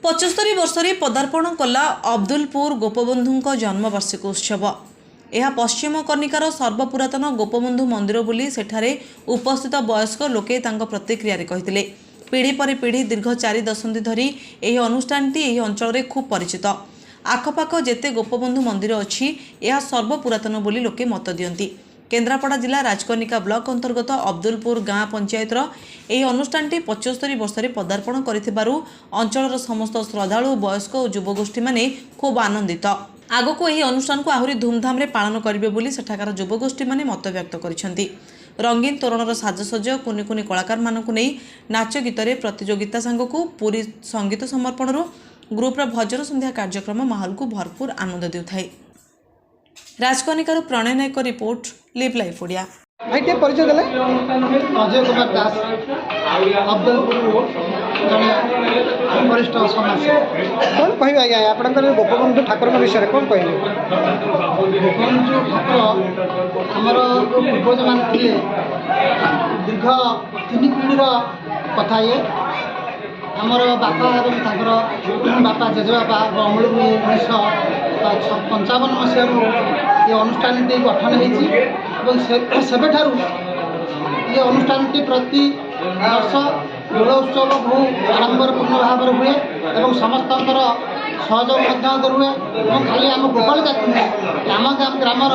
75 ବର୍ଷରେ ପଦାର୍ପଣ କଲା ଅବଦୁଲପୁର ଗୋପବନ୍ଧୁଙ୍କ ଜନ୍ମବାର୍ଷିକ ଉତ୍ସବ। ଏହା ପଶ୍ଚିମ କନିକାର ସର୍ବପୁରାତନ ଗୋପବନ୍ଧୁ ମନ୍ଦିର ବୋଲି ସେଠାରେ ଉପସ୍ଥିତ ବୟସ୍କ ଲୋକେ ତାଙ୍କ ପ୍ରତିକ୍ରିୟାରେ କହିଥିଲେ। ପିଢ଼ି ପରେ ପିଢ଼ି ଦୀର୍ଘ 4 ଦଶନ୍ଧି ଧରି ଏହି ଅନୁଷ୍ଠାନଟି ଏହି ଅଞ୍ଚଳରେ ଖୁବ୍ ପରିଚିତ। ଆଖପାଖ ଯେତେ ଗୋପବନ୍ଧୁ ମନ୍ଦିର ଅଛି ଏହା ସର୍ବପୁରାତନ ବୋଲି ଲୋକେ ମତ ଦିଅନ୍ତି। କେନ୍ଦ୍ରାପଡ଼ା ଜିଲ୍ଲା ରାଜକନିକା ବ୍ଲକ अंतर्गत अब्दुलपुर गाँ पंचायतर ଏହି ଅନୁଷ୍ଠାନଟି 75 ବର୍ଷରେ ପଦାର୍ପଣ କରିଥିବାରୁ ଅଞ୍ଚଳର ସମସ୍ତ ଶ୍ରଦ୍ଧାଳୁ ବୟସ୍କ ଓ ଯୁବଗୋଷ୍ଠୀ ମାନେ ଖୁବ୍ ଆନନ୍ଦିତ। ଆଗକୁ ଏହି ଅନୁଷ୍ଠାନକୁ ଆହୁରି ଧୁମଧାମରେ ପାଳନ କରିବେ ବୋଲି ସେଠାକାର ଯୁବଗୋଷ୍ଠୀ ମାନେ ମତ ବ୍ୟକ୍ତ କରିଛନ୍ତି। ରଙ୍ଗୀନ ତୋରଣର ସାଜସଜ୍ଜ କୁନି କୁନି କଳାକାରମାନଙ୍କୁ ନେଇ ନାଚ ଗୀତରେ ପ୍ରତିଯୋଗିତା ସାଙ୍ଗକୁ ପୁରୀ ସଙ୍ଗୀତ ସମର୍ପଣରୁ ଗ୍ରୁପର ଭଜନ ସନ୍ଧ୍ୟା କାର୍ଯ୍ୟକ୍ରମ ମାହୋଲକୁ ଭରପୁର ଆନନ୍ଦ ଦେଉଥାଏ। राजकनिकार प्रणय नायक रिपोर्ट लिव लाइफ ओडिया। भाई टे परिचय देले अजय कुमार दास अब्दुलपुर जड़े वरिष्ठ समाजसेवी। कौन कह आज्ञा आपंकर गोपबंधु ठाकुर विषय कौन कह गोपबंधु ठाकुर आमर जो पूर्वज मान थे दीर्घ 3 पीढ़ीर कथा ये आमर बापा और बापा जेजेबापा अमूल 1955 मसीह ये अनुष्ठान गठन होबे ये अनुष्ठान प्रति वर्ष दोल उत्सव बहु आडंबरपूर्ण भाव हुए और समस्त सहयोग हुए और खाली आम गोपाल जाति आम ग्रामर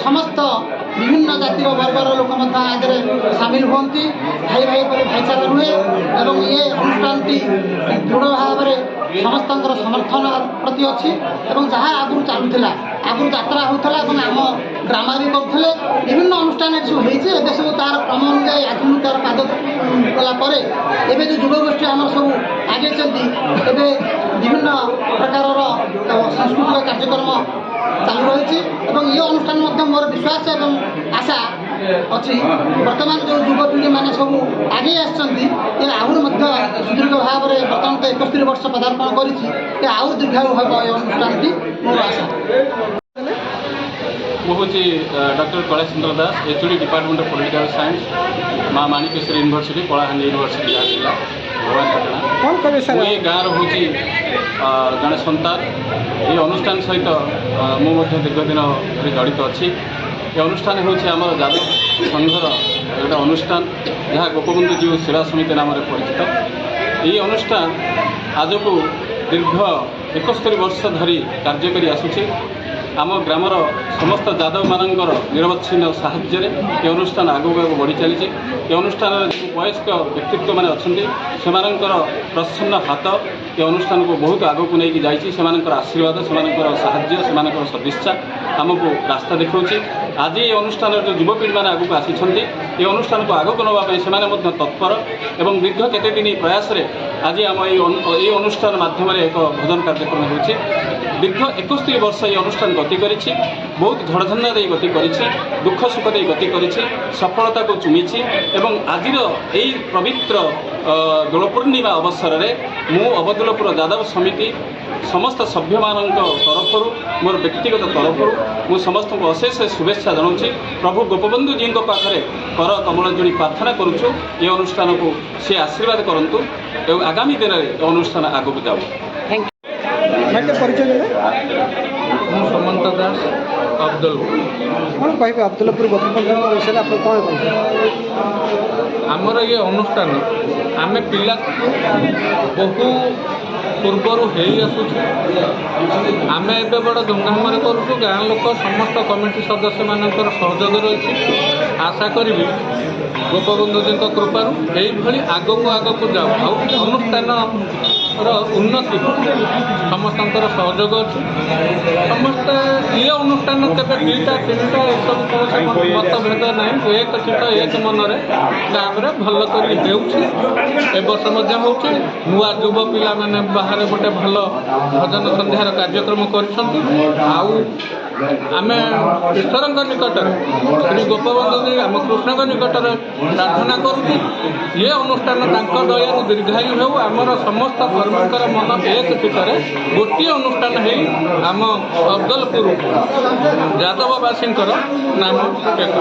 समस्त विभिन्न जातिर वर्गर लोक आगे सामिल होती भाई भाई पर भाईचारा रुहे और ये अनुष्ठान दृढ़ भाव में समस्त समर्थन प्रति अच्छी जहाँ आगुरी चलूला आगुरी यात्रा होता आम ग्राम भी करुले विभिन्न अनुष्ठान सब होते सब तार क्रम अनुजाई आधुनिकार पाद गलापर एवं जो युवगोष्ठी आम सब आगे चलती विभिन्न प्रकार सांस्कृतिक कार्यक्रम चालू रही ये अनुष्ठान मोर विश्वास और आशा अच्छी बर्तमान जो युवपीढ़ी मैंने सब आगे आसछंती आहरी सुदीर्घ भाव में बर्तमान तो 71 वर्ष पदार्पण कर आउ दीर्घायु हम ये अनुष्ठान मोर आशा। मुझे doctor Kailash Chandra Das HOD department of political science माँ माणिकेश्वरी यूनिवर्सिटी कलाहांडी यूनिवर्सिटी जिला भुवनेश्वर ये गाँव हूँ जड़े सन्तान ये अनुष्ठान सहित मुझे दीर्घ दिन धरी जड़ित अच्छी ये अनुष्ठान हूँ आम जादव संघर गोटे अनुष्ठान जहाँ गोपबंधु जीव सेवा समिति नाम परिचित ये अनुष्ठान आज को दीर्घ 71 वर्ष धरी कार्य करी आसुची आम ग्रामर समस्त जादव मानकर निरवच्छिन्न साहाय्य ये अनुष्ठान आगू आगू बढ़ी चली ये अनुष्ठान जो वयस्क व्यक्तित्व मैंने अच्छा प्रसन्न हाथ ये अनुष्ठान को बहुत आगू को लेकिन जाकर आशीर्वाद से साहाय्य से सदिच्छा आमको रास्ता देखा आज ये अनुष्ठान जो युवपीढ़ी मैंने आगू आसी ये अनुष्ठान को आगू नापी से तत्पर एवं दीर्घ केते दिन प्रयास आज आम ये अनुष्ठान माध्यम एक भजन कार्यक्रम हो दीर्घ 71 वर्ष ये अनुष्ठान गति करी बहुत झड़झंडा दे गति करी दुख सुख दे गति करी सफलता को चुमीची एवं आज यही पवित्र दोल पूर्णिमा अवसर में मु अबदुलपुर जादव समिति समस्त सभ्य मान तरफ मोर व्यक्तिगत तरफ मु समस्त को अशेष शुभेच्छा जनाऊँ प्रभु गोपबंधु जी पाखे कर कमल जोड़ी प्रार्थना करुचु ये अनुष्ठान को सी आशीर्वाद करूँ एवं आगामी दिन में अनुष्ठान आगू जाऊ। परिचय देले सुमंत दास अब्दुलपुर कौन कह अब्दुलपुर गोपबंधु विषय आप कौन आमर ये अनुष्ठान आम पिला बहु पूर्वर आम ए बड़ धूमधाम करूँ गाँ लोक समस्त कमिटी सदस्य मान सहयोग रही आशा करी गोपबंधु जी कृपार यही आग को जाऊ अनुष्ठान उन्नति समस्त सहयोग अच्छी समस्ते ये अनुष्ठान केवे 2टा 3टा सब कौन मतभेद ना एक चित एक मन गाँव में भल कर वर्ष नुआ युव पिला मैंने बाहर गोटे भल भजन सन्ध्यार कार्यक्रम कर आम ईश्वर निकट श्री गोपबंधु जी आम कृष्ण निकट प्रार्थना करूँ ये अनुष्ठान दया दीर्घायु हो आमर समस्त कर्मकर मन एक चित्तर गोटे अनुष्ठान हो आम अब्दुलपुर जादववासी नाम टेक।